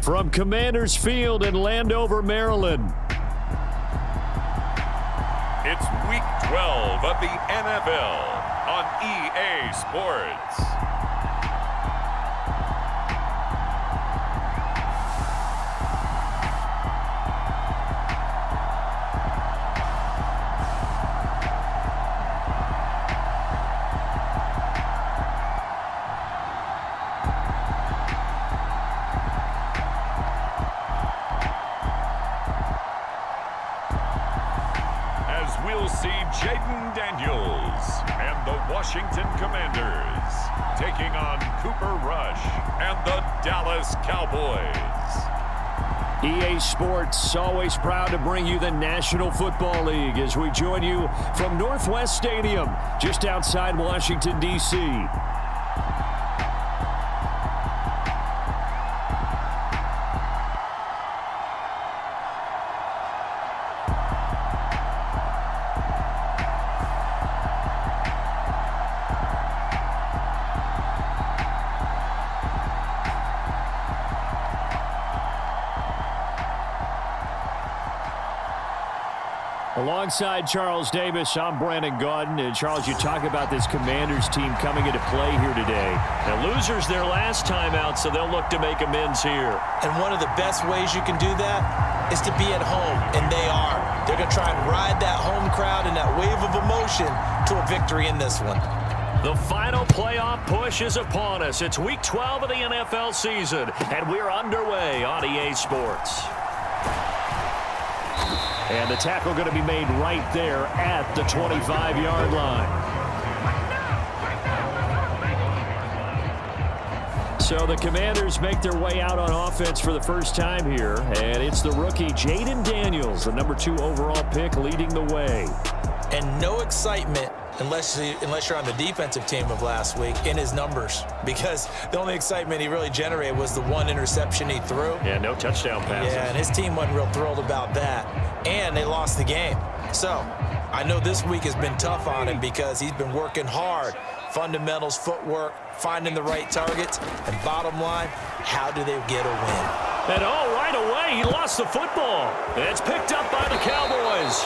From Commanders Field in Landover, Maryland. It's Week 12 of the NFL on EA Sports. We'll see Jaden Daniels and the Washington Commanders taking on Cooper Rush and the Dallas Cowboys. EA Sports, always proud to bring you the National Football League as we join you from Northwest Stadium, just outside Washington, D.C. Alongside Charles Davis, I'm Brandon Gaudin. And Charles, you talk about this Commanders team coming into play here today. Now, losers their last time out, so they'll look to make amends here. And one of the best ways you can do that is to be at home, and they are. They're going to try and ride that home crowd and that wave of emotion to a victory in this one. The final playoff push is upon us. It's Week 12 of the NFL season, and we're underway on EA Sports. And the tackle going to be made right there at the 25-yard line. So the Commanders make their way out on offense for the first time here. And it's the rookie Jaden Daniels, the number 2 overall pick, leading the way. And no excitement unless you're on the defensive team of last week in his numbers, because the only excitement he really generated was the one interception he threw. Yeah, no touchdown passes. Yeah, and his team wasn't real thrilled about that. And they lost the game. So I know this week has been tough on him because he's been working hard. Fundamentals, footwork, finding the right targets, and bottom line, how do they get a win? And right away, he lost the football. It's picked up by the Cowboys.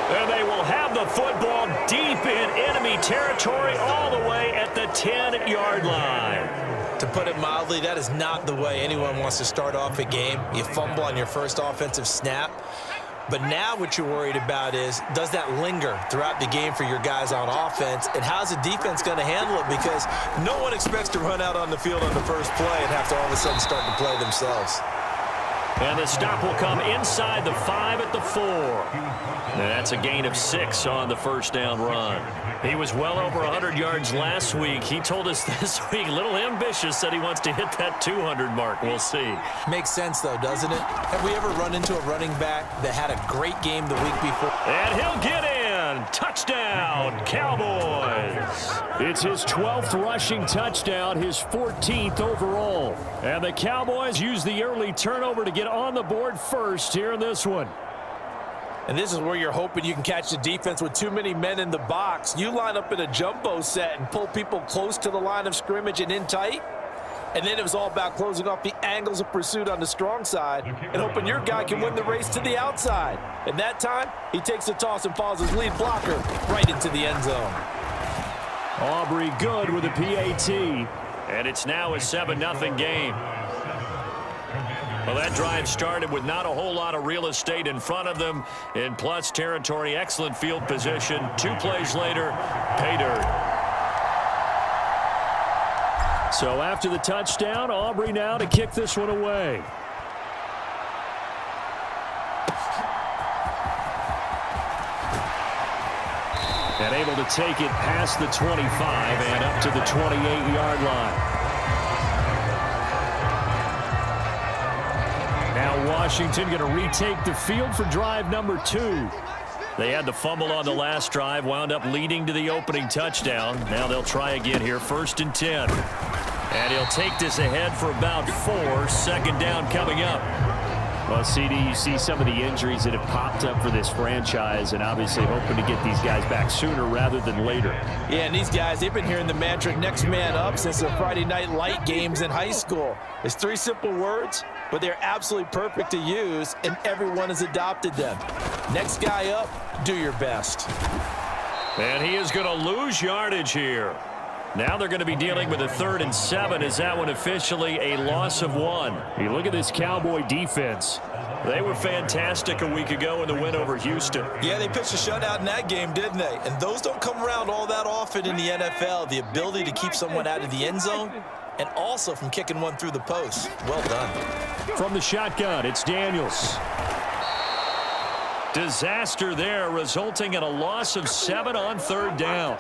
And they will have the football deep in enemy territory all the way at the 10-yard line. To put it mildly, that is not the way anyone wants to start off a game. You fumble on your first offensive snap. But now what you're worried about is, does that linger throughout the game for your guys on offense? And how's the defense going to handle it? Because no one expects to run out on the field on the first play and have to all of a sudden start to play themselves. And the stop will come inside the 5 at the 4. And that's a gain of 6 on the first down run. He was well over 100 yards last week. He told us this week, a little ambitious, said he wants to hit that 200 mark. We'll see. Makes sense, though, doesn't it? Have we ever run into a running back that had a great game the week before? And he'll get in. Touchdown, Cowboys. It's his 12th rushing touchdown, his 14th overall. And the Cowboys use the early turnover to get on the board first here in this one. And this is where you're hoping you can catch the defense with too many men in the box. You line up in a jumbo set and pull people close to the line of scrimmage and in tight. And then it was all about closing off the angles of pursuit on the strong side and hoping your guy can win the race to the outside. And that time, he takes the toss and follows his lead blocker right into the end zone. Aubrey good with a PAT. And it's now a 7-0 game. Well, that drive started with not a whole lot of real estate in front of them. In plus territory, excellent field position. 2 plays later, pay dirt. So after the touchdown, Aubrey now to kick this one away. And able to take it past the 25 and up to the 28-yard line. Now Washington going to retake the field for drive number 2. They had the fumble on the last drive, wound up leading to the opening touchdown. Now they'll try again here, 1st and 10. And he'll take this ahead for about 4. 2nd down coming up. Well, CD, you see some of the injuries that have popped up for this franchise, and obviously hoping to get these guys back sooner rather than later. Yeah, and these guys, they've been hearing the mantra, next man up, since the Friday night light games in high school. It's 3 simple words: but they're absolutely perfect to use, and everyone has adopted them. Next guy up, do your best. And he is going to lose yardage here. Now they're going to be dealing with a 3rd and 7. Is that one officially a loss of 1? You look at this Cowboy defense. They were fantastic a week ago in the win over Houston. Yeah, they pitched a shutout in that game, didn't they? And those don't come around all that often in the NFL. The ability to keep someone out of the end zone and also from kicking one through the post. Well done. From the shotgun, it's Daniels. Disaster there, resulting in a loss of 7 on 3rd down.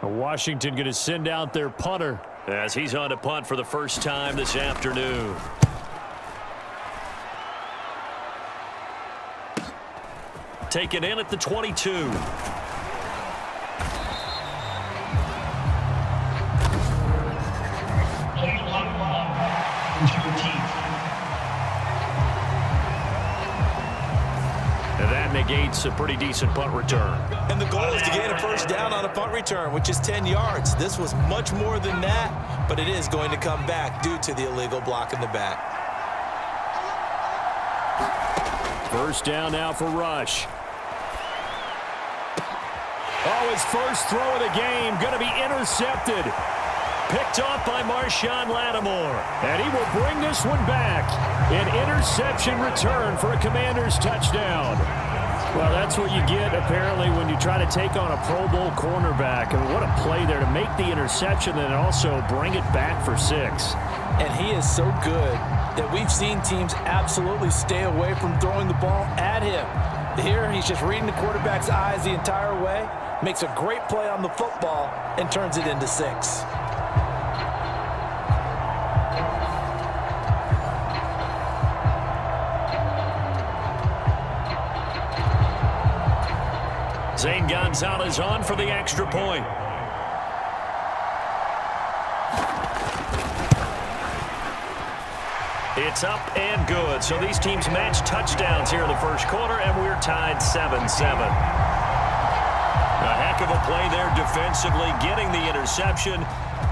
Washington going to send out their punter as he's on to punt for the first time this afternoon. Taken in at the 22. And that negates a pretty decent punt return. And the goal is to gain a first down on a punt return, which is 10 yards. This was much more than that, but it is going to come back due to the illegal block in the back. First down now for Rush. Oh, his first throw of the game going to be intercepted. Picked off by Marshawn Lattimore. And he will bring this one back. An interception return for a Commanders touchdown. Well, that's what you get, apparently, when you try to take on a Pro Bowl cornerback. And what a play there to make the interception and also bring it back for 6. And he is so good that we've seen teams absolutely stay away from throwing the ball at him. Here, he's just reading the quarterback's eyes the entire way, makes a great play on the football, and turns it into 6. Zane Gonzalez on for the extra point. It's up and good. So these teams match touchdowns here in the first quarter, and we're tied 7-7. A heck of a play there defensively, getting the interception,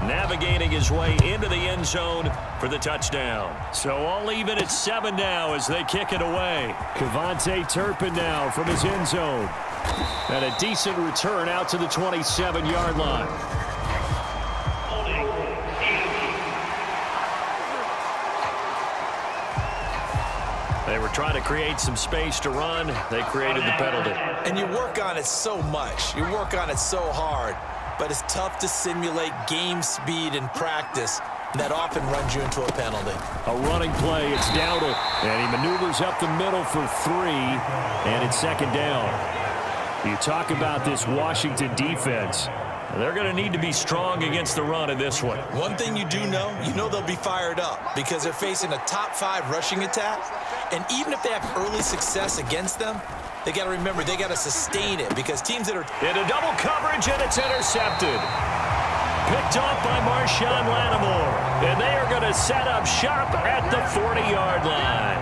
navigating his way into the end zone for the touchdown. So all even at 7 now as they kick it away. Kevontae Turpin now from his end zone. And a decent return out to the 27-yard line. They were trying to create some space to run. They created the penalty. And you work on it so much. You work on it so hard. But it's tough to simulate game speed in practice. That often runs you into a penalty. A running play. It's Dowdle. And he maneuvers up the middle for 3. And it's 2nd down. You talk about this Washington defense. They're going to need to be strong against the run in this one. One thing you do know, they'll be fired up because they're facing a top 5 rushing attack. And even if they have early success against them, they got to remember they got to sustain it because teams that are into double coverage, and it's intercepted. Picked off by Marshawn Lattimore. And they are going to set up shop at the 40-yard line.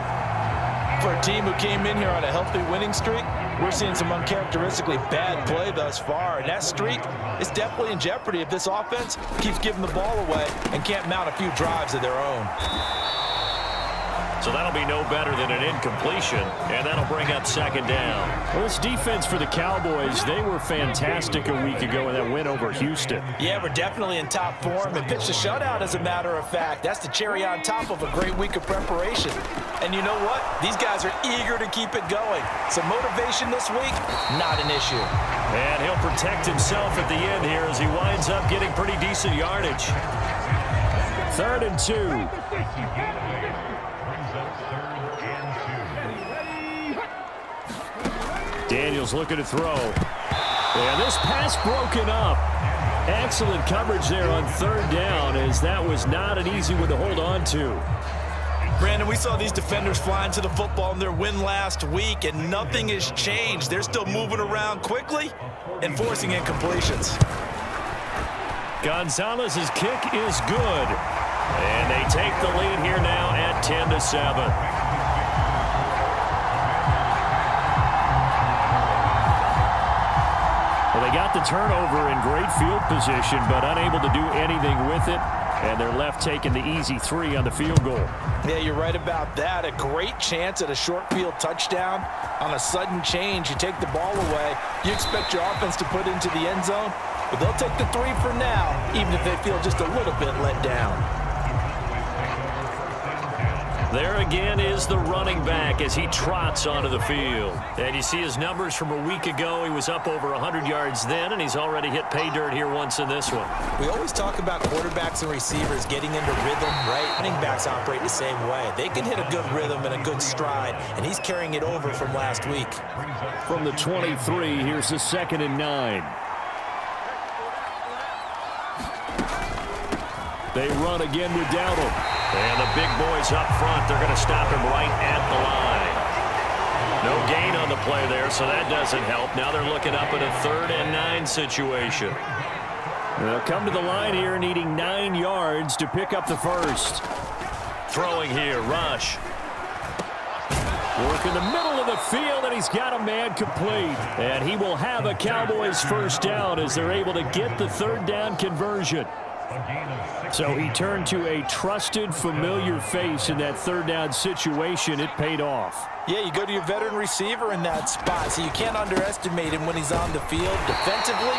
For a team who came in here on a healthy winning streak, we're seeing some uncharacteristically bad play thus far, and that streak is definitely in jeopardy if this offense keeps giving the ball away and can't mount a few drives of their own. So that'll be no better than an incompletion, and that'll bring up 2nd down. Well, this defense for the Cowboys, they were fantastic a week ago in that win over Houston. Yeah, we're definitely in top form and pitched a shutout, as a matter of fact. That's the cherry on top of a great week of preparation. And you know what? These guys are eager to keep it going. So motivation this week, not an issue. And he'll protect himself at the end here as he winds up getting pretty decent yardage. 3rd and 2. Daniels looking to throw. And this pass broken up. Excellent coverage there on 3rd down, as that was not an easy one to hold on to. Brandon, we saw these defenders flying to the football in their win last week, and nothing has changed. They're still moving around quickly and forcing incompletions. Gonzalez's kick is good. And they take the lead here now at 10-7. got the turnover in great field position, but unable to do anything with it. And they're left taking the easy 3 on the field goal. Yeah, you're right about that. A great chance at a short field touchdown. On a sudden change, you take the ball away. You expect your offense to put into the end zone, but they'll take the 3 for now, even if they feel just a little bit let down. There again is the running back as he trots onto the field. And you see his numbers from a week ago. He was up over 100 yards then, and he's already hit pay dirt here once in this one. We always talk about quarterbacks and receivers getting into rhythm, right? Running backs operate the same way. They can hit a good rhythm and a good stride, and he's carrying it over from last week. From the 23, here's the 2nd and 9. They run again with Dowdle. And the big boys up front, they're going to stop him right at the line. No gain on the play there, so that doesn't help. Now they're looking up at a 3rd and 9 situation. They'll come to the line here needing 9 yards to pick up the first. Throwing here, Rush. Work in the middle of the field, and he's got a man complete. And he will have a Cowboys first down as they're able to get the 3rd down conversion. So he turned to a trusted, familiar face in that 3rd down situation. It paid off. Yeah, you go to your veteran receiver in that spot, so you can't underestimate him when he's on the field. Defensively,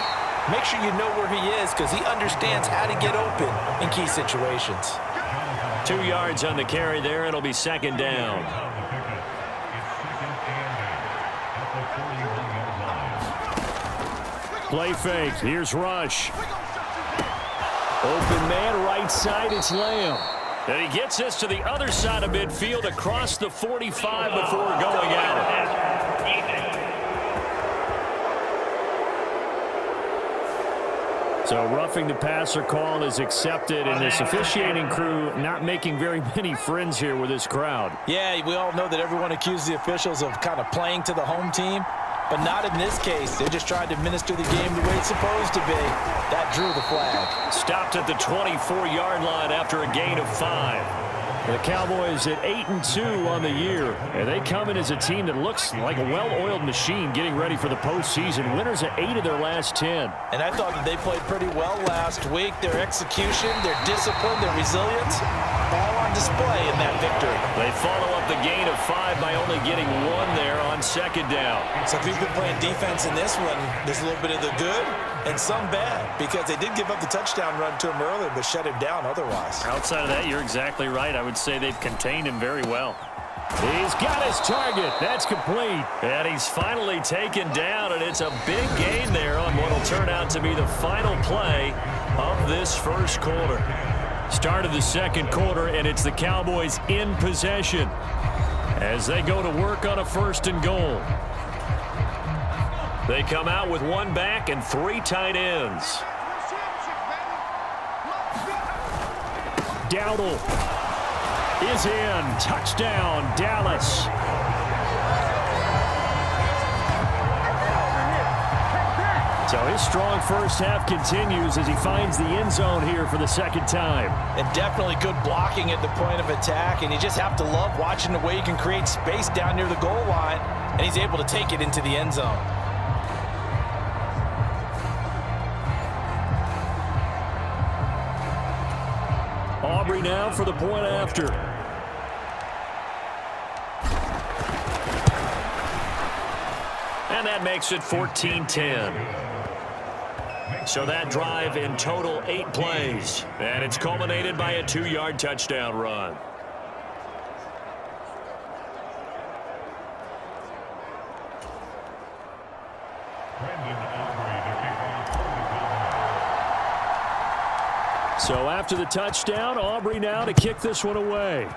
make sure you know where he is because he understands how to get open in key situations. 2 yards on the carry there. It'll be 2nd down. Play fake. Here's Rush. Open man, right side, it's Lamb. And he gets this to the other side of midfield across the 45 before going out. So roughing the passer call is accepted, and this officiating crew not making very many friends here with this crowd. Yeah, we all know that everyone accuses the officials of kind of playing to the home team. But not in this case. They're just trying to administer the game the way it's supposed to be. That drew the flag. Stopped at the 24-yard line after a gain of 5. The Cowboys at 8-2 on the year. And they come in as a team that looks like a well-oiled machine getting ready for the postseason. Winners at 8 of their last 10. And I thought that they played pretty well last week. Their execution, their discipline, their resilience, all on display in that victory. They follow up the gain of 5 by only getting 1 there on 2nd down. So if you've been playing defense in this one, there's a little bit of the good and some bad, because they did give up the touchdown run to him earlier, but shut him down otherwise. Outside of that, you're exactly right. I would say they've contained him very well. He's got his target. That's complete. And he's finally taken down, and it's a big gain there on what will turn out to be the final play of this first quarter. Start of the 2nd quarter, and it's the Cowboys in possession as they go to work on a 1st and goal. They come out with 1 back and 3 tight ends. Dowdle is in. Touchdown, Dallas. So his strong first half continues as he finds the end zone here for the 2nd time. And definitely good blocking at the point of attack, and you just have to love watching the way he can create space down near the goal line, and he's able to take it into the end zone. Aubrey now for the point after. And that makes it 14-10. So that drive in total 8 plays. And it's culminated by a 2-yard touchdown run. So after the touchdown, Aubrey now to kick this one away.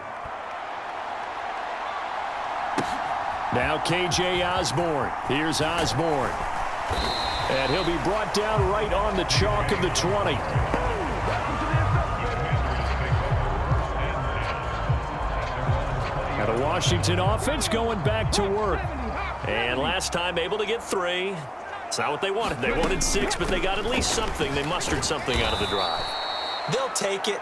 Now K.J. Osborne. Here's Osborne. And he'll be brought down right on the chalk of the 20. And the Washington offense going back to work. And last time able to get 3. It's not what they wanted. They wanted 6, but they got at least something. They mustered something out of the drive. They'll take it.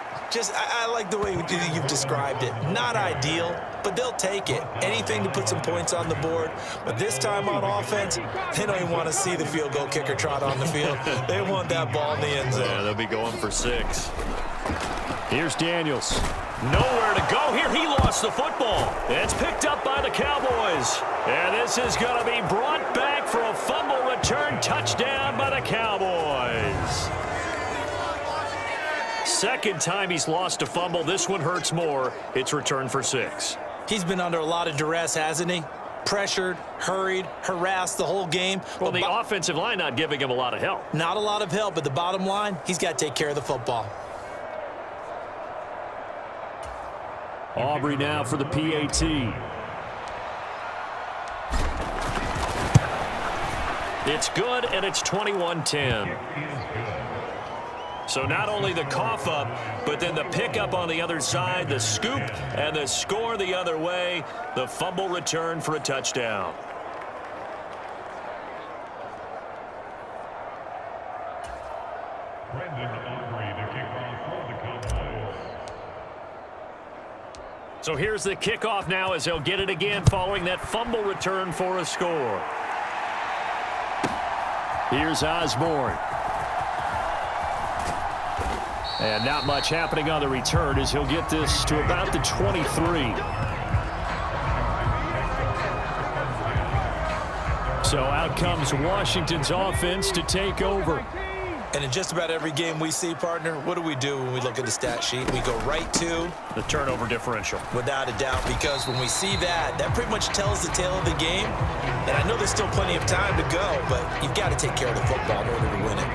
I like the way you've described it. Not ideal, but they'll take it. Anything to put some points on the board. But this time on offense, they don't even want to see the field goal kicker trot on the field. They want that ball in the end zone. Yeah, they'll be going for 6. Here's Daniels. Nowhere to go here. He lost the football. It's picked up by the Cowboys. And this is going to be brought back for a fumble return touchdown by the Cowboys. Second time he's lost a fumble. This one hurts more. It's returned for 6. He's been under a lot of duress, hasn't he? Pressured, hurried, harassed the whole game. Well, the offensive line not giving him a lot of help. Not a lot of help, but the bottom line, he's got to take care of the football. Aubrey now for the PAT. It's good, and it's 21-10. So not only the cough up, but then the pickup on the other side, the scoop, and the score the other way. The fumble return for a touchdown. So here's the kickoff now as they'll get it again following that fumble return for a score. Here's Osborne. And not much happening on the return as he'll get this to about the 23. So out comes Washington's offense to take over. And in just about every game we see, partner, what do when we look at the stat sheet? We go right to the turnover differential. Without a doubt, because when we see that, that pretty much tells the tale of the game. And I know there's still plenty of time to go, but you've got to take care of the football in order to win it.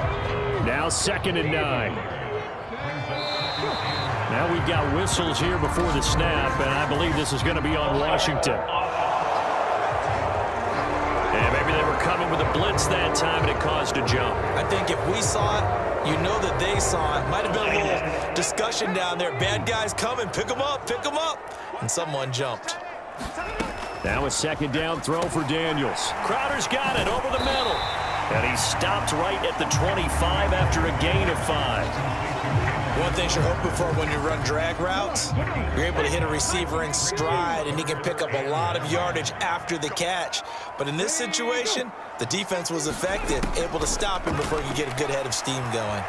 Now 2nd and 9. Now we've got whistles here before the snap, and I believe this is going to be on Washington. And maybe they were coming with a blitz that time, and it caused a jump. I think if we saw it, you know that they saw it. Might have been a little discussion down there. Bad guys coming, pick them up, pick them up. And someone jumped. Now a 2nd down throw for Daniels. Crowder's got it over the middle. And he stopped right at the 25 after a gain of 5. One thing you're hoping for when you run drag routes, you're able to hit a receiver in stride, and he can pick up a lot of yardage after the catch. But in this situation, the defense was effective, able to stop him before you get a good head of steam going.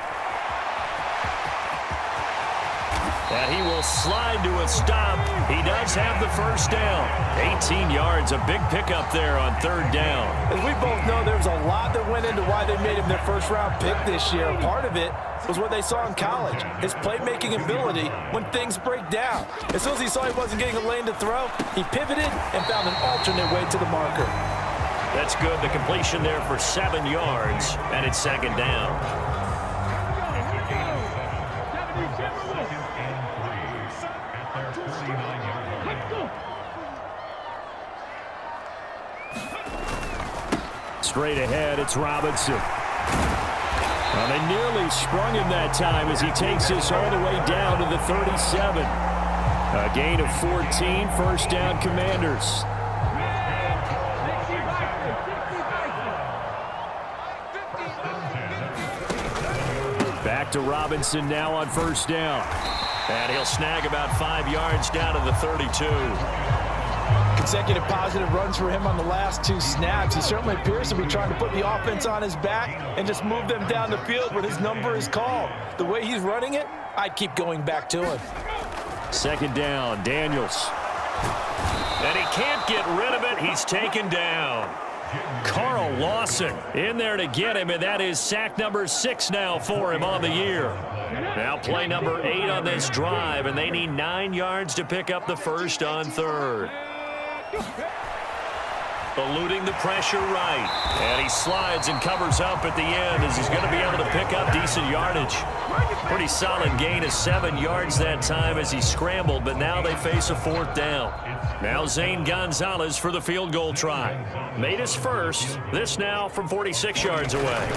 And he will slide to a stop. He does have the first down. 18 yards, a big pickup there on 3rd down. As we both know, there was a lot that went into why they made him their first-round pick this year. Part of it was what they saw in college, his playmaking ability when things break down. As soon as he saw he wasn't getting a lane to throw, he pivoted and found an alternate way to the marker. That's good. The completion there for 7 yards, and it's 2nd down. Straight ahead, it's Robinson. Well, they nearly sprung him that time as he takes this all the way down to the 37. A gain of 14, first down Commanders. Back to Robinson now on 1st down. And he'll snag about 5 yards down to the 32. Consecutive positive runs for him on the last 2 snaps. He certainly appears to be trying to put the offense on his back and just move them down the field when his number is called. The way he's running it, I'd keep going back to him. 2nd down, Daniels. And he can't get rid of it. He's taken down. Carl Lawson in there to get him, and that is sack number 6 now for him on the year. Now play number 8 on this drive, and they need 9 yards to pick up the first on 3rd. Eluding the pressure right. And he slides and covers up at the end as he's going to be able to pick up decent yardage. Pretty solid gain of 7 yards that time as he scrambled, but now they face a 4th down. Now Zane Gonzalez for the field goal try. Made his first. This now from 46 yards away.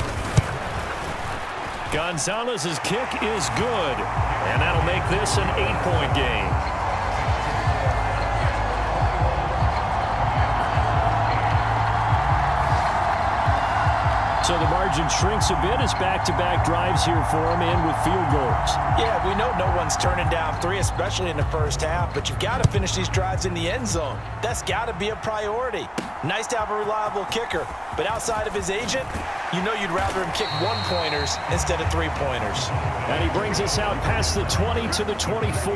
Gonzalez's kick is good, and that'll make this an 8-point game. So the margin shrinks a bit as back-to-back drives here for him in with field goals. Yeah, we know no one's turning down 3, especially in the first half, but you've got to finish these drives in the end zone. That's got to be a priority. Nice to have a reliable kicker, but outside of his agent, you know you'd rather him kick 1-pointers instead of 3-pointers. And he brings us out past the 20 to the 24.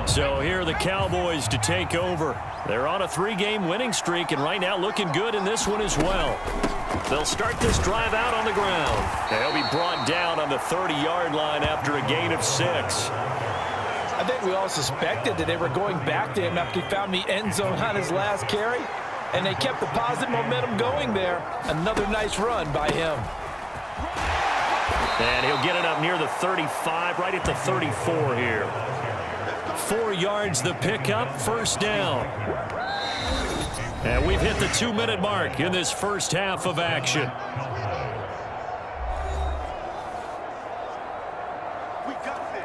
So here are the Cowboys to take over. They're on a 3-game winning streak, and right now looking good in this one as well. They'll start this drive out on the ground. They'll be brought down on the 30-yard line after a gain of 6. I think we all suspected that they were going back to him after he found the end zone on his last carry, and they kept the positive momentum going there. Another nice run by him. And he'll get it up near the 35, right at the 34 here. 4 yards the pickup, first down. And we've hit the 2-minute mark in this first half of action. We got this.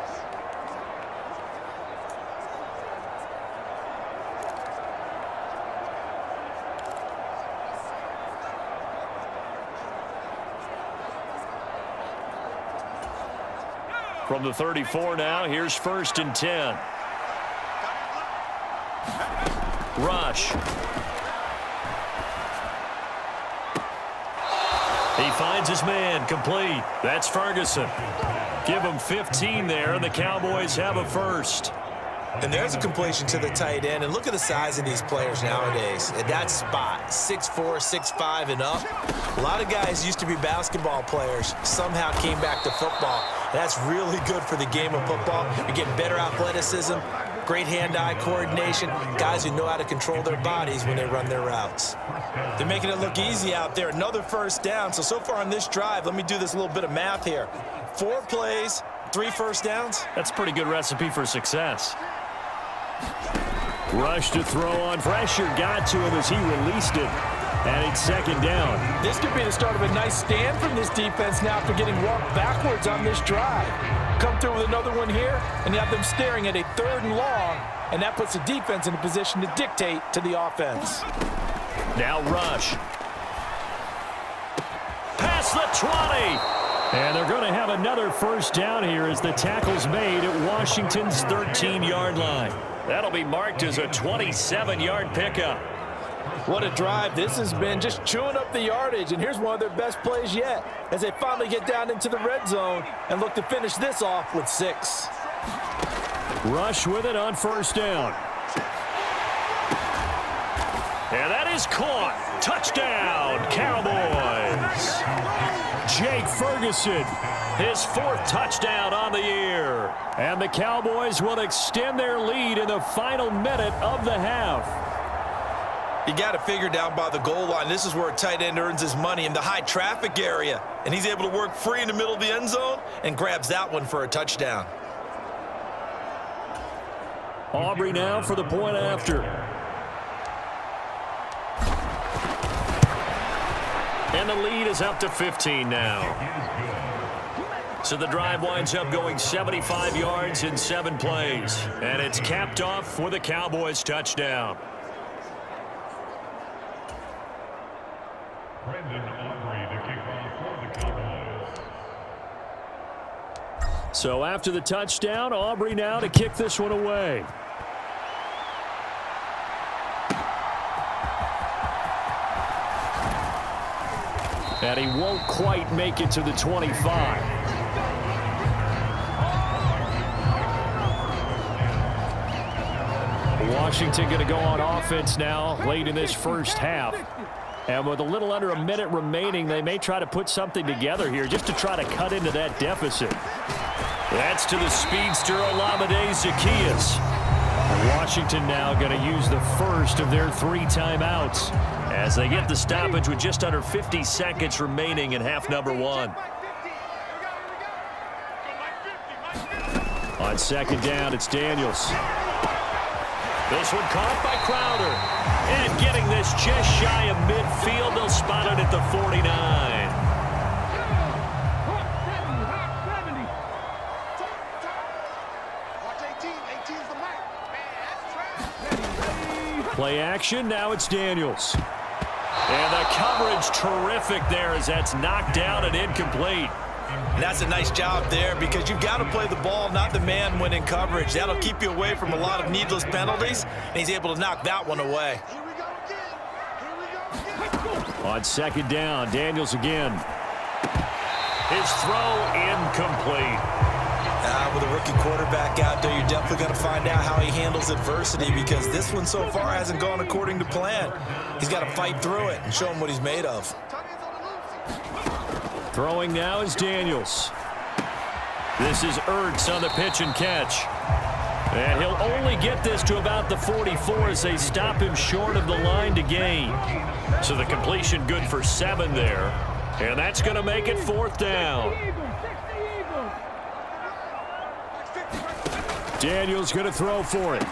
From the 34 now, here's 1st and 10. Rush. He finds his man, complete. That's Ferguson. Give him 15 there, and the Cowboys have a first. And there's a completion to the tight end. And look at the size of these players nowadays. At that spot, 6'4", 6'5", and up. A lot of guys used to be basketball players, somehow came back to football. And that's really good for the game of football. You're getting better athleticism, great hand-eye coordination, guys who know how to control their bodies when they run their routes. They're making it look easy out there. Another first down. So far on this drive, let me do this little bit of math here. 4 plays, 3 first downs. That's a pretty good recipe for success. Rush to throw on. Pressure got to him as he released it. And it's 2nd down. This could be the start of a nice stand from this defense now after getting walked backwards on this drive. Come through with another one here, and you have them staring at a 3rd and long, and that puts the defense in a position to dictate to the offense. Now Rush. Past the 20. And they're going to have another first down here as the tackle's made at Washington's 13-yard line. That'll be marked as a 27-yard pickup. What a drive this has been, just chewing up the yardage, and here's one of their best plays yet as they finally get down into the red zone and look to finish this off with 6. Rush with it on first down. And that is caught. Touchdown, Cowboys. Jake Ferguson, his 4th touchdown on the year. And the Cowboys will extend their lead in the final minute of the half. You got to figure down by the goal line. This is where a tight end earns his money, in the high traffic area. And he's able to work free in the middle of the end zone and grabs that one for a touchdown. Aubrey now for the point after. And the lead is up to 15 now. So the drive winds up going 75 yards in 7 plays. And it's capped off with a Cowboys touchdown. So after the touchdown, Aubrey now to kick this one away. And he won't quite make it to the 25. Washington going to go on offense now late in this first half. And with a little under a minute remaining, they may try to put something together here just to try to cut into that deficit. That's to the speedster Olamide Zaccheaus. Washington now going to use the first of their 3 timeouts as they get the stoppage with just under 50 seconds remaining in half number 1. On 2nd down, it's Daniels. This one caught by Crowder. And getting this just shy of midfield, they'll spot it at the 49. Play action, now it's Daniels. And the coverage terrific there as that's knocked down and incomplete. And that's a nice job there because you've got to play the ball, not the man when in coverage. That'll keep you away from a lot of needless penalties, and he's able to knock that one away. On second down, Daniels again. His throw incomplete. With a rookie quarterback out there, you're definitely going to find out how he handles adversity because this one so far hasn't gone according to plan. He's got to fight through it and show him what he's made of. Throwing now is Daniels. This is Ertz on the pitch and catch. And he'll only get this to about the 44 as they stop him short of the line to gain. So the completion good for 7 there. And that's going to make it 4th down. Daniels going to throw for it.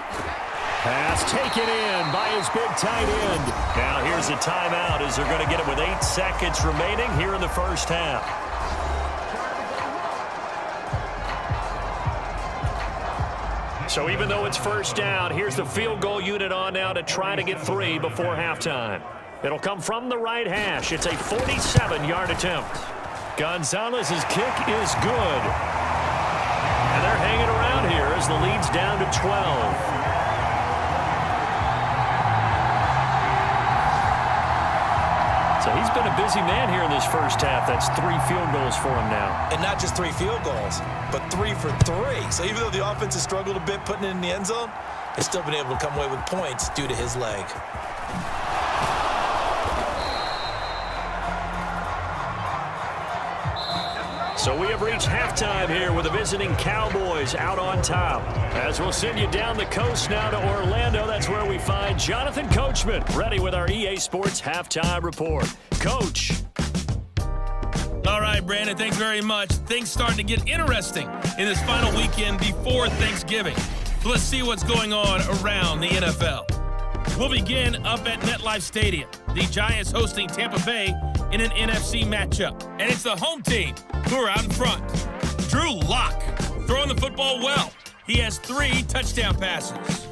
Pass taken in by his big tight end. Now here's a timeout as they're going to get it with 8 seconds remaining here in the first half. So even though it's first down, here's the field goal unit on now to try to get 3 before halftime. It'll come from the right hash. It's a 47-yard attempt. Gonzalez's kick is good. And they're hanging around here as the lead's down to 12. So he's been a busy man here in this first half. That's 3 field goals for him now. And not just 3 field goals, but 3 for 3. So even though the offense has struggled a bit putting it in the end zone, they've still been able to come away with points due to his leg. So we have reached halftime here with the visiting Cowboys out on top. As we'll send you down the coast now to Orlando, that's where we find Jonathan Coachman, ready with our EA Sports Halftime Report. Coach. All right, Brandon, thanks very much. Things starting to get interesting in this final weekend before Thanksgiving. So let's see what's going on around the NFL. We'll begin up at MetLife Stadium. The Giants hosting Tampa Bay in an NFC matchup. And it's the home team who are out in front. Drew Lock throwing the football well. He has 3 touchdown passes.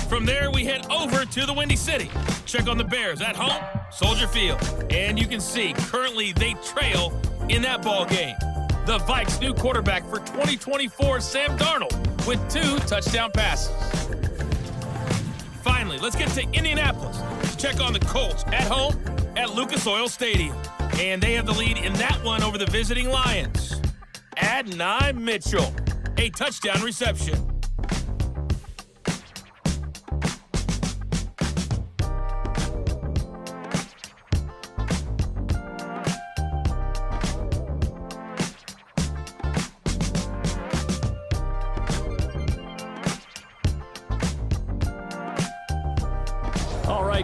From there, we head over to the Windy City. Check on the Bears at home, Soldier Field. And you can see currently they trail in that ball game. The Vikes' new quarterback for 2024, Sam Darnold, with 2 touchdown passes. Finally, let's get to Indianapolis to check on the Colts at home at Lucas Oil Stadium. And they have the lead in that one over the visiting Lions. Adonai Mitchell, a touchdown reception.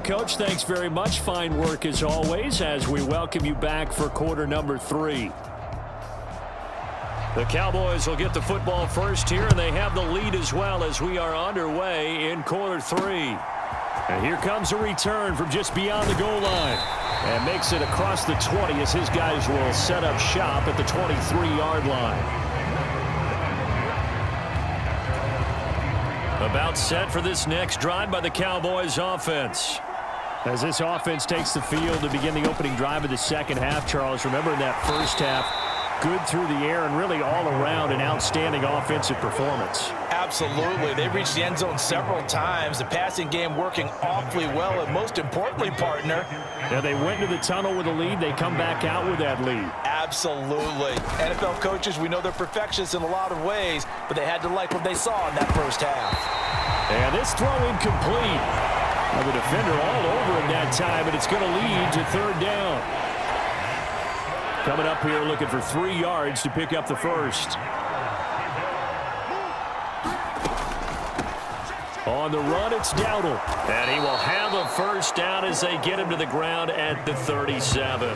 Coach, thanks very much. Fine work as always as we welcome you back for quarter number 3. The Cowboys will get the football first here, and they have the lead as well as we are underway in quarter 3. And here comes a return from just beyond the goal line. And makes it across the 20 as his guys will set up shop at the 23-yard line. About set for this next drive by the Cowboys offense. As this offense takes the field to begin the opening drive of the second half, Charles, remember in that first half, good through the air and really all around an outstanding offensive performance. Absolutely. They reached the end zone several times. The passing game working awfully well, and most importantly, partner. Yeah, they went into the tunnel with a lead. They come back out with that lead. Absolutely. NFL coaches, we know they're perfectionists in a lot of ways, but they had to like what they saw in that first half. And this throw incomplete. The defender all over him that time, and it's going to lead to 3rd down. Coming up here looking for 3 yards to pick up the first. On the run, it's Dowdle. And he will have a first down as they get him to the ground at the 37.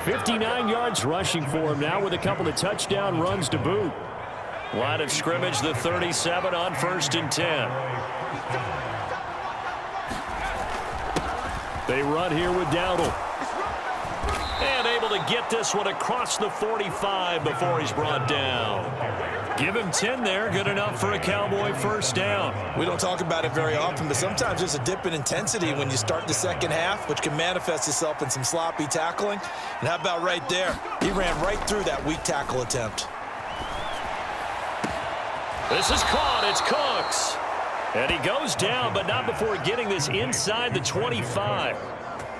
59 yards rushing for him now with a couple of touchdown runs to boot. Line of scrimmage, the 37 on 1st and 10. They run here with Dowdle. And able to get this one across the 45 before he's brought down. Give him 10 there. Good enough for a Cowboy first down. We don't talk about it very often, but sometimes there's a dip in intensity when you start the second half, which can manifest itself in some sloppy tackling. And how about right there? He ran right through that weak tackle attempt. This is caught. It's Cooks. And he goes down, but not before getting this inside the 25.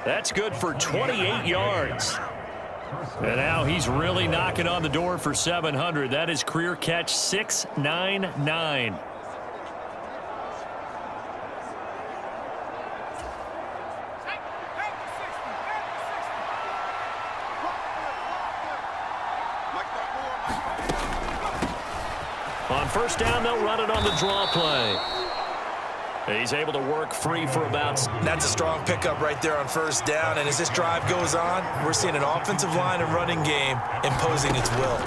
That's good for 28 yards. And now he's really knocking on the door for 700. That is career catch 699. On first down, they'll run it on the draw play. He's able to work free for about... That's a strong pickup right there on first down. And as this drive goes on, we're seeing an offensive line and running game imposing its will.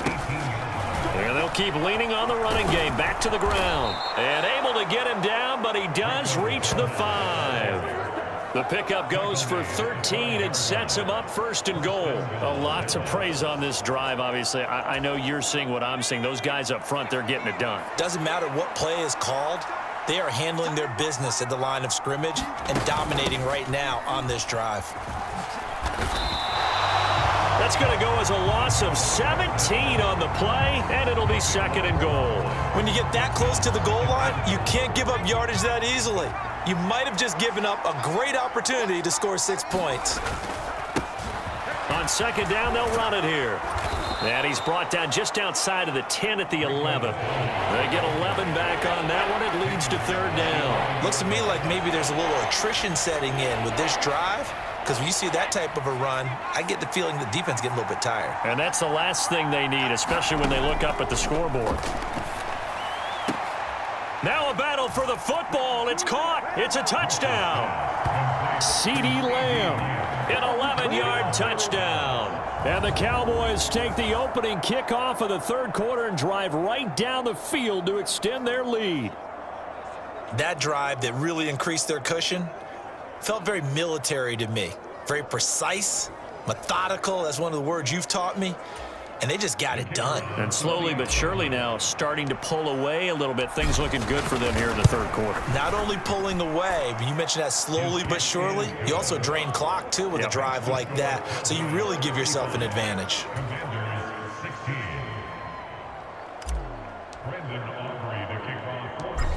And they'll keep leaning on the running game. Back to the ground. And able to get him down, but he does reach the 5. The pickup goes for 13 and sets him up first and goal. A lot to praise on this drive, obviously. I know you're seeing what I'm seeing. Those guys up front, they're getting it done. Doesn't matter what play is called. They are handling their business at the line of scrimmage and dominating right now on this drive. That's going to go as a loss of 17 on the play, and it'll be second and goal. When you get that close to the goal line, you can't give up yardage that easily. You might have just given up a great opportunity to score 6 points. On second down, they'll run it here. And he's brought down just outside of the 10 at the 11. They get 11 back on that one. It leads to third down. Looks to me like maybe there's a little attrition setting in with this drive, because when you see that type of a run, I get the feeling the defense getting a little bit tired. And that's the last thing they need, especially when they look up at the scoreboard. Now a battle for the football. It's caught. It's a touchdown. CeeDee Lamb, an 11-yard touchdown. And the Cowboys take the opening kickoff of the third quarter and drive right down the field to extend their lead. That drive that really increased their cushion felt very military to me. Very precise, methodical. That's one of the words you've taught me. And they just got it done. And slowly but surely now starting to pull away a little bit. Things looking good for them here in the third quarter. Not only pulling away, but you mentioned that slowly but surely. You also drain clock, too, with a drive like that. So you really give yourself an advantage.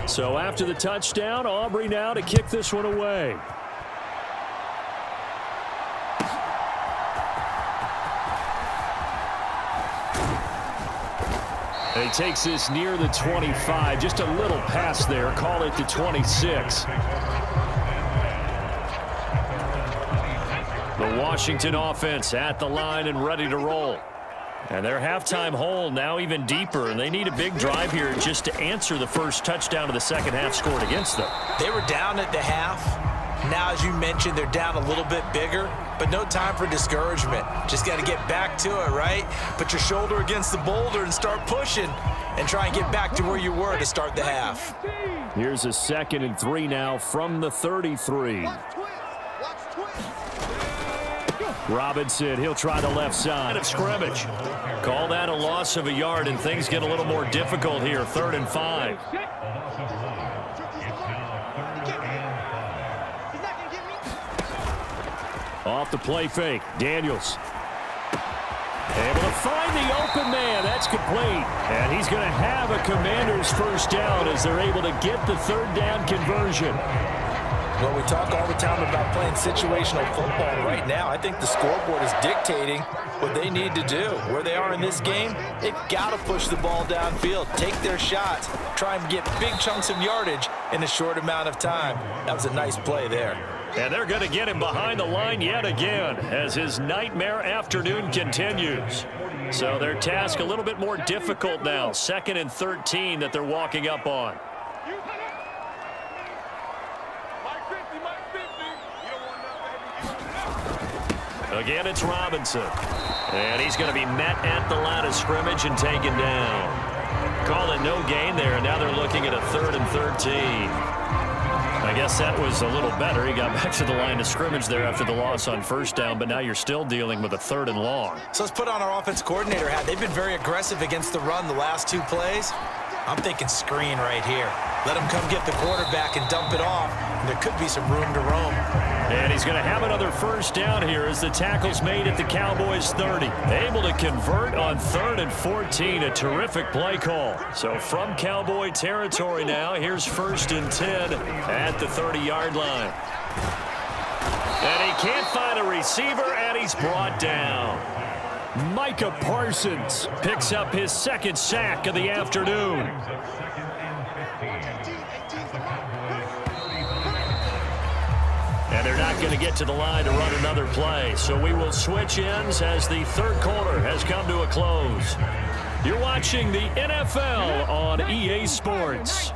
So after the touchdown, Aubrey now to kick this one away. And he takes this near the 25. Just a little pass there. Call it the 26. The Washington offense at the line and ready to roll. And their halftime hole now even deeper. And they need a big drive here just to answer the first touchdown of the second half scored against them. They were down at the half. Now, as you mentioned, they're down a little bit bigger, but no time for discouragement. Just got to get back to it, right? Put your shoulder against the boulder and start pushing and try and get back to where you were to start the half. Here's a 2nd and 3 now from the 33. Robinson, he'll try the left side of scrimmage. Call that a loss of a yard, and things get a little more difficult here. 3rd and 5. Off the play fake, Daniels. Able to find the open man. That's complete. And he's going to have a Commanders first down as they're able to get the third down conversion. Well, we talk all the time about playing situational football. Right now, I think the scoreboard is dictating what they need to do. Where they are in this game, they've got to push the ball downfield, take their shots, try and get big chunks of yardage in a short amount of time. That was a nice play there. And they're going to get him behind the line yet again as his nightmare afternoon continues. So their task a little bit more difficult now. 2nd and 13 that they're walking up on. Again, it's Robinson. And he's going to be met at the line of scrimmage and taken down. Call it no gain there, and now they're looking at a 3rd and 13. I guess that was a little better. He got back to the line of scrimmage there after the loss on first down, but now you're still dealing with a 3rd and long. So let's put on our offense coordinator hat. They've been very aggressive against the run the last 2 plays. I'm thinking screen right here. Let him come get the quarterback and dump it off. And there could be some room to roam. And he's going to have another first down here as the tackle's made at the Cowboys 30. Able to convert on 3rd and 14. A terrific play call. So from Cowboy territory now, here's 1st and 10 at the 30-yard line. And he can't find a receiver, and he's brought down. Micah Parsons picks up his 2nd sack of the afternoon. And they're not going to get to the line to run another play. So we will switch ends as the 3rd quarter has come to a close. You're watching the NFL on EA Sports.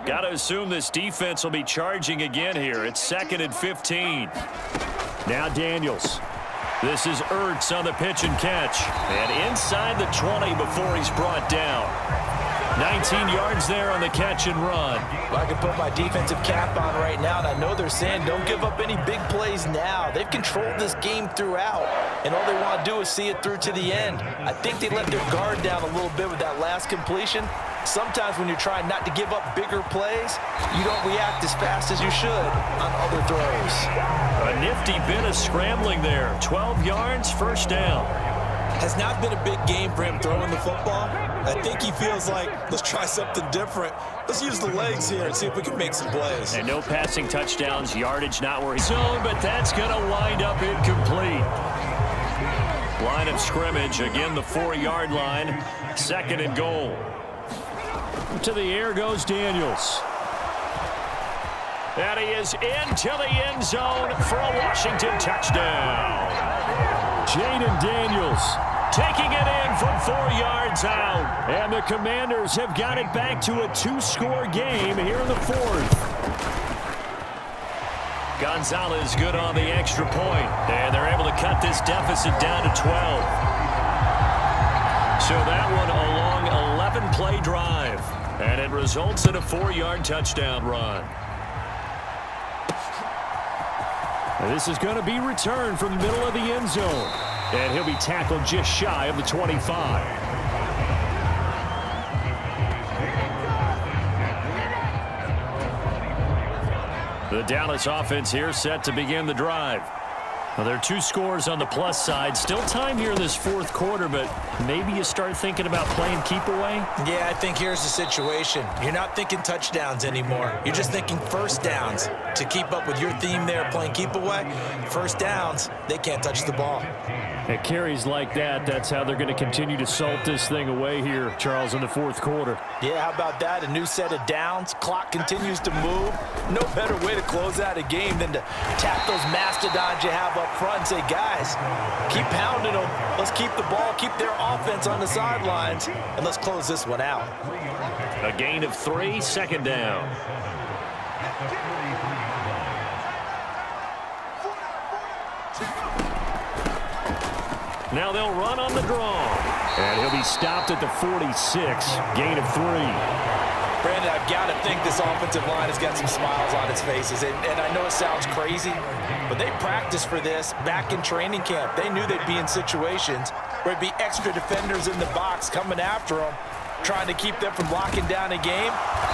Got to assume this defense will be charging again here. It's 2nd and 15. Now Daniels. This is Ertz on the pitch and catch. And inside the 20 before he's brought down. 19 yards there on the catch and run. Well, I can put my defensive cap on right now, and I know they're saying don't give up any big plays now. They've controlled this game throughout, and all they want to do is see it through to the end. I think they let their guard down a little bit with that last completion. Sometimes when you're trying not to give up bigger plays, you don't react as fast as you should on other throws. A nifty bit of scrambling there. 12 yards, first down. Has not been a big game for him throwing the football. I think he feels like, let's try something different. Let's use the legs here and see if we can make some plays. And no passing touchdowns, yardage not where he's zone, but that's going to wind up incomplete. Line of scrimmage, again the 4-yard line, 2nd and goal. To the air goes Daniels. And he is into the end zone for a Washington touchdown. Jaden Daniels taking it in from 4 yards out. And the Commanders have got it back to a 2-score game here in the 4th. Gonzalez good on the extra point. And they're able to cut this deficit down to 12. So that one a long 11-play drive. And it results in a 4-yard touchdown run. And this is going to be returned from the middle of the end zone. And he'll be tackled just shy of the 25. The Dallas offense here set to begin the drive. Well, there are 2 scores on the plus side. Still time here in this 4th quarter, but maybe you start thinking about playing keep away? Yeah, I think here's the situation. You're not thinking touchdowns anymore. You're just thinking first downs. To keep up with your theme there, playing keep away, first downs, they can't touch the ball. At carries like that, that's how they're going to continue to salt this thing away here, Charles, in the 4th quarter. Yeah, how about that? A new set of downs. Clock continues to move. No better way to close out a game than to tap those mastodons you have up front and say, guys, keep pounding them. Let's keep the ball, keep their offense on the sidelines, and let's close this one out. A gain of 3, 2nd down. Now they'll run on the draw. And he'll be stopped at the 46. Gain of 3. Brandon, I've got to think this offensive line has got some smiles on its faces. And I know it sounds crazy, but they practiced for this back in training camp. They knew they'd be in situations where it'd be extra defenders in the box coming after them, trying to keep them from locking down a game.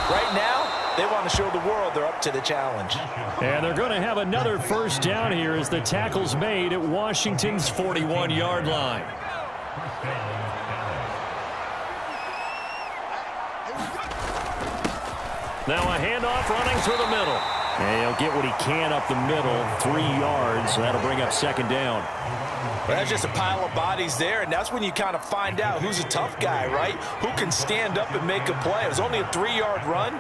Right now, they want to show the world they're up to the challenge. And they're going to have another first down here as the tackle's made at Washington's 41-yard line. Now a handoff running through the middle. And he'll get what he can up the middle, 3 yards. That'll bring up 2nd down. Well, that's just a pile of bodies there, and that's when you kind of find out who's a tough guy, right? Who can stand up and make a play. It was only a 3-yard run,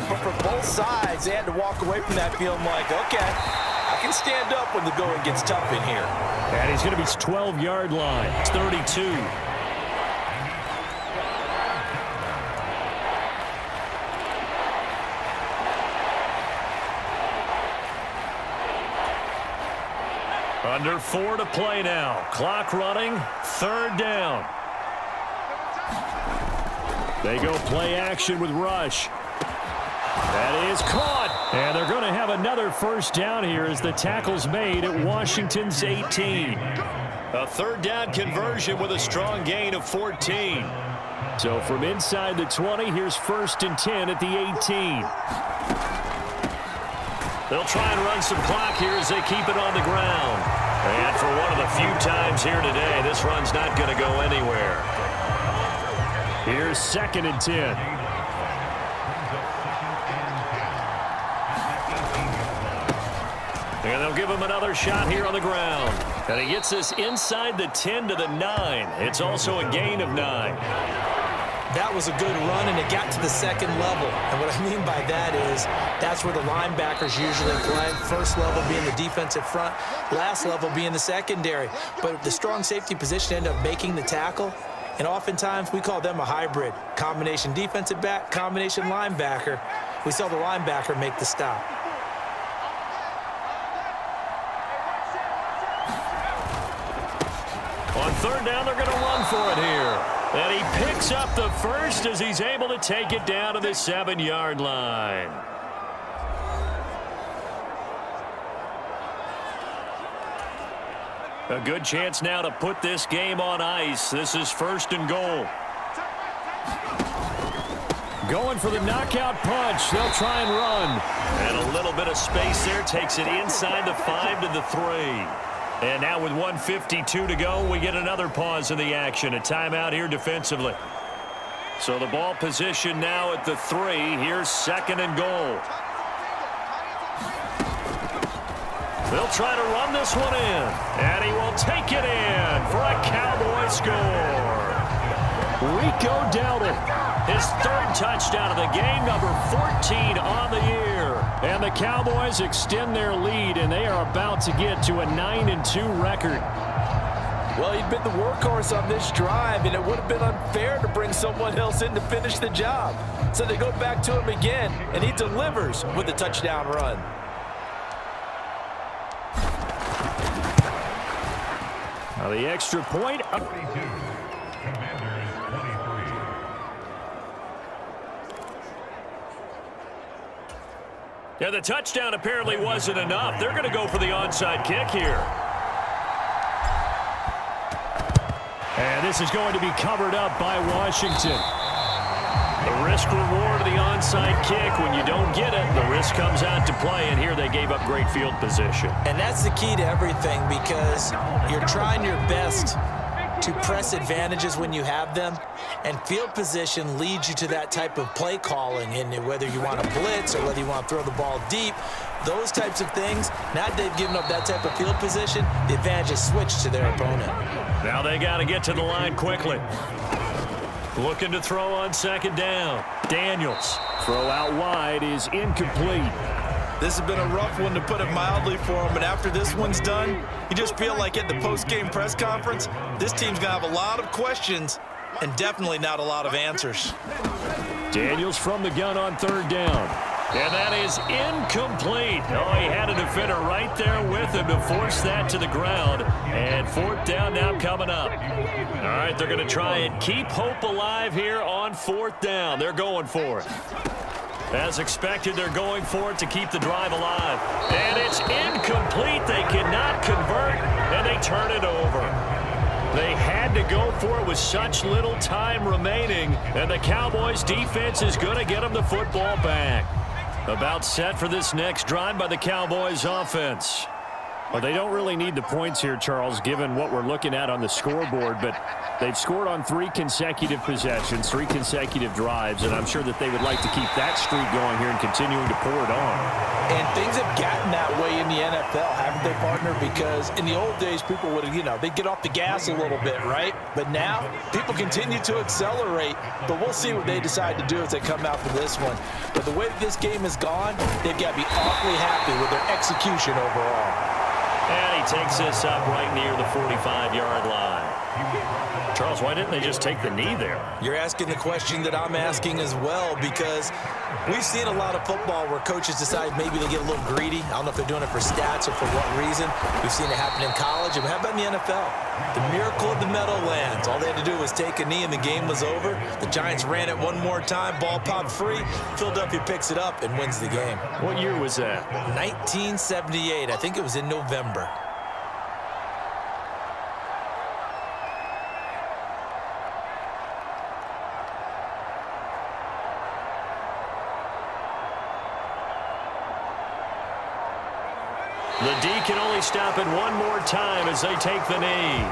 but for both sides, they had to walk away from that feeling like, okay, I can stand up when the going gets tough in here. And he's going to be 12-yard line. It's 32. Under 4 to play now. Clock running. 3rd down. They go play action with Rush. That is caught. And they're going to have another first down here as the tackle's made at Washington's 18. A third down conversion with a strong gain of 14. So from inside the 20, here's 1st and 10 at the 18. They'll try and run some clock here as they keep it on the ground. And for one of the few times here today, this run's not going to go anywhere. Here's 2nd and 10. And they'll give him another shot here on the ground. And he gets this inside the 10 to the 9. It's also a gain of 9. That was a good run, and it got to the 2nd level. And what I mean by that is that's where the linebackers usually play. First level being the defensive front, last level being the secondary. But the strong safety position ended up making the tackle. And oftentimes we call them a hybrid. Combination defensive back, combination linebacker. We saw the linebacker make the stop. On 3rd down, they're going to run for it here. And he picks up the first as he's able to take it down to the 7-yard line. A good chance now to put this game on ice. This is 1st and goal. Going for the knockout punch. They'll try and run. And a little bit of space there. Takes it inside the 5 to the 3. And now with 1:52 to go, we get another pause in the action. A timeout here defensively. So the ball position now at the 3. Here's 2nd and goal. They'll try to run this one in. And he will take it in for a Cowboy score. Rico Dowdle, his 3rd touchdown of the game, number 14 on the year. And the Cowboys extend their lead, and they are about to get to a 9-2 record. Well, he'd been the workhorse on this drive, and it would have been unfair to bring someone else in to finish the job. So they go back to him again, and he delivers with a touchdown run. Now the extra point. Yeah, the touchdown apparently wasn't enough. They're going to go for the onside kick here. And this is going to be covered up by Washington. The risk-reward of the onside kick. When you don't get it, the risk comes out to play, and here they gave up great field position. And that's the key to everything, because you're trying your best to press advantages when you have them, and field position leads you to that type of play calling. And whether you want to blitz or whether you want to throw the ball deep, those types of things, now that they've given up that type of field position, the advantage is switched to their opponent. Now they got to get to the line quickly. Looking to throw on 2nd down. Daniels. Throw out wide is incomplete. This has been a rough one, to put it mildly, for him. But after this one's done, you just feel like at the post-game press conference, this team's going to have a lot of questions and definitely not a lot of answers. Daniels from the gun on 3rd down. And that is incomplete. Oh, he had a defender right there with him to force that to the ground. And 4th down now coming up. All right, they're going to try and keep hope alive here on 4th down. They're going for it. As expected, they're going for it to keep the drive alive. And it's incomplete. They cannot convert, and they turn it over. They had to go for it with such little time remaining, and the Cowboys defense is going to get them the football back. About set for this next drive by the Cowboys offense. Well, they don't really need the points here, Charles, given what we're looking at on the scoreboard, but they've scored on 3 consecutive possessions, 3 consecutive drives, and I'm sure that they would like to keep that streak going here and continuing to pour it on. And things have gotten that way in the NFL, haven't they, partner? Because in the old days, people would, they'd get off the gas a little bit, right? But now, people continue to accelerate, but we'll see what they decide to do as they come out for this one. But the way that this game has gone, they've got to be awfully happy with their execution overall. And he takes this up right near the 45-yard line. Charles, why didn't they just take the knee there? You're asking the question that I'm asking as well, because we've seen a lot of football where coaches decide maybe they get a little greedy. I don't know if they're doing it for stats or for what reason. We've seen it happen in college. And how about in the NFL? The miracle of the Meadowlands. All they had to do was take a knee and the game was over. The Giants ran it one more time. Ball popped free. Philadelphia picks it up and wins the game. What year was that? 1978. I think it was in November. The D can only stop it one more time as they take the knee.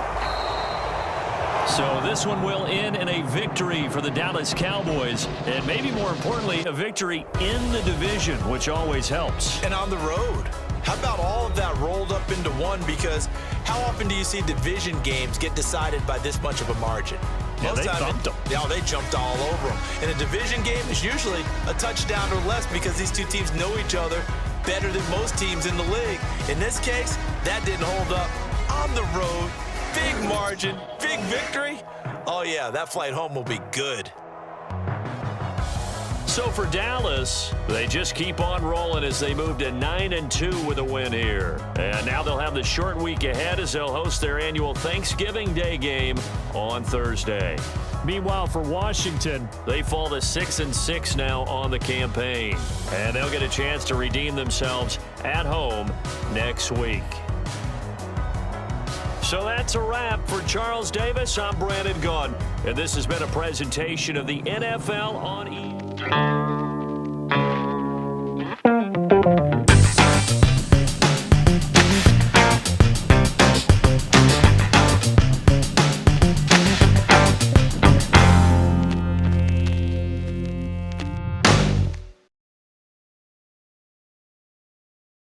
So this one will end in a victory for the Dallas Cowboys, and maybe more importantly, a victory in the division, which always helps. And on the road. How about all of that rolled up into one? Because how often do you see division games get decided by this much of a margin? Yeah, they thumped them. Yeah, they jumped all over them. And a division game is usually a touchdown or less because these two teams know each other better than most teams in the league. In this case, that didn't hold up. On the road, big margin, big victory. Oh, yeah, that flight home will be good. So for Dallas, they just keep on rolling as they move to 9-2 with a win here. And now they'll have the short week ahead as they'll host their annual Thanksgiving Day game on Thursday. Meanwhile, for Washington, they fall to 6-6 now on the campaign. And they'll get a chance to redeem themselves at home next week. So that's a wrap. For Charles Davis, I'm Brandon Gaudin. And this has been a presentation of the NFL on E!